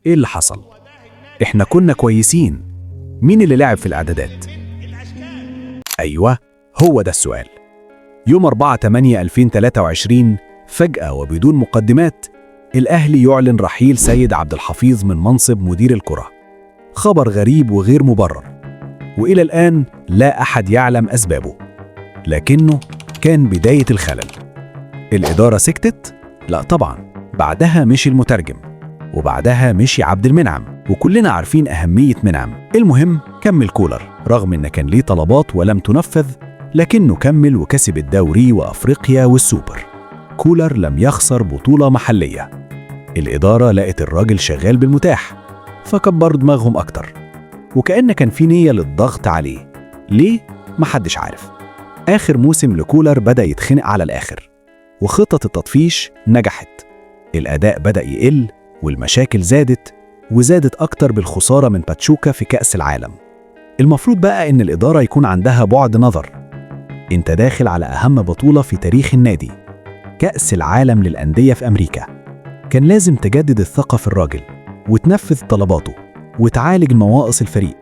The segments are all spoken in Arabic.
إيه اللي حصل؟ إحنا كنا كويسين. مين اللي لعب في الإعدادات؟ أيوة، هو ده السؤال. يوم 4/8/2023 فجأة وبدون مقدمات الأهلي يعلن رحيل سيد عبد الحفيظ من منصب مدير الكرة. خبر غريب وغير مبرر، وإلى الآن لا أحد يعلم أسبابه، لكنه كان بداية الخلل. الإدارة سكتت؟ لا طبعا، بعدها مشي المترجم، وبعدها مشي عبد المنعم، وكلنا عارفين أهمية منعم. المهم كمل كولر، رغم إن كان ليه طلبات ولم تنفذ، لكنه كمل وكسب الدوري وأفريقيا والسوبر. كولر لم يخسر بطولة محلية. الإدارة لقت الراجل شغال بالمتاح، فكبر دماغهم أكتر، وكأن كان في نية للضغط عليه. ليه؟ محدش عارف. آخر موسم لكولر بدأ يتخنق على الآخر، وخطة التطفيش نجحت. الأداء بدأ يقل، والمشاكل زادت وزادت أكتر بالخسارة من باتشوكا في كأس العالم. المفروض بقى إن الإدارة يكون عندها بعد نظر. أنت داخل على أهم بطولة في تاريخ النادي، كأس العالم للأندية في أمريكا. كان لازم تجدد الثقة في الراجل وتنفذ طلباته وتعالج نواقص الفريق.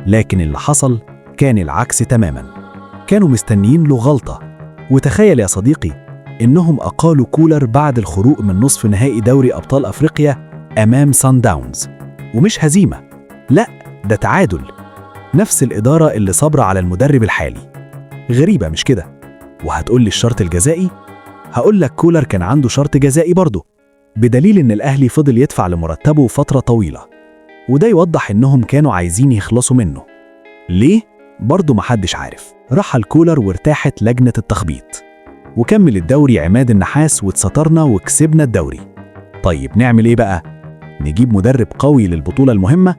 لكن اللي حصل كان العكس تماما. كانوا مستنيين له غلطة. وتخيل يا صديقي إنهم أقالوا كولر بعد الخروج من نصف نهائي دوري أبطال أفريقيا أمام سان داونز، ومش هزيمة، لا ده تعادل. نفس الإدارة اللي صبر على المدرب الحالي. غريبة مش كده؟ وهتقول لي الشرط الجزائي؟ هقول لك كولر كان عنده شرط جزائي برضه، بدليل إن الأهلي فضل يدفع لمرتبه فترة طويلة، وده يوضح إنهم كانوا عايزين يخلصوا منه. ليه؟ برضه محدش عارف. رحل كولر وارتاحت لجنة التخبيط، وكمل الدوري عماد النحاس واتسطرنا وكسبنا الدوري. طيب نعمل إيه بقى؟ نجيب مدرب قوي للبطولة المهمة؟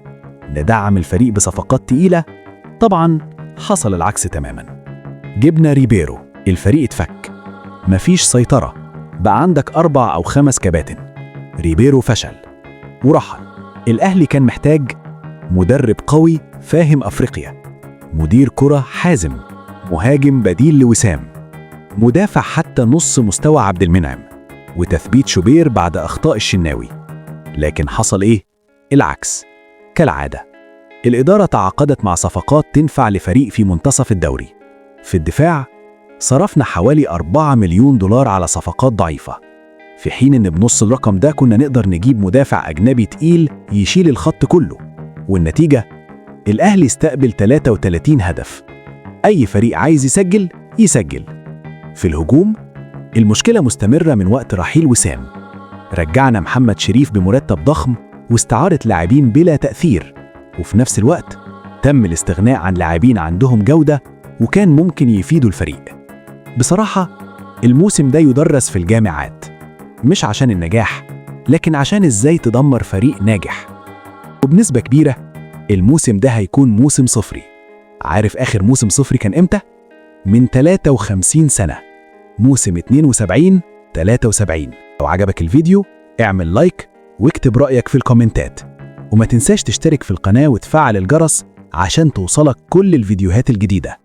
ندعم الفريق بصفقات تقيلة؟ طبعاً حصل العكس تماماً. جبنا ريبيرو، الفريق اتفك، مفيش سيطرة، بقى عندك 4 أو 5 كباتن. ريبيرو فشل ورحل. الأهلي كان محتاج مدرب قوي فاهم أفريقيا، مدير كرة حازم، مهاجم بديل لوسام، مدافع حتى نص مستوى عبد المنعم، وتثبيت شوبير بعد أخطاء الشناوي. لكن حصل إيه؟ العكس. كالعادة الإدارة تعاقدت مع صفقات تنفع لفريق في منتصف الدوري. في الدفاع صرفنا حوالي 4 مليون دولار على صفقات ضعيفة، في حين إن بنص الرقم ده كنا نقدر نجيب مدافع أجنبي تقيل يشيل الخط كله. والنتيجة؟ الأهلي استقبل 33 هدف. أي فريق عايز يسجل يسجل. في الهجوم المشكلة مستمرة من وقت رحيل وسام. رجعنا محمد شريف بمرتب ضخم واستعارة لاعبين بلا تأثير، وفي نفس الوقت تم الاستغناء عن لاعبين عندهم جودة وكان ممكن يفيدوا الفريق. بصراحة الموسم ده يدرس في الجامعات، مش عشان النجاح، لكن عشان ازاي تدمر فريق ناجح. وبنسبة كبيرة الموسم ده هيكون موسم صفري. عارف آخر موسم صفري كان إمتى؟ من 53 سنة، موسم 72-73. لو عجبك الفيديو اعمل لايك واكتب رأيك في الكومنتات، وما تنساش تشترك في القناة وتفعل الجرس عشان توصلك كل الفيديوهات الجديدة.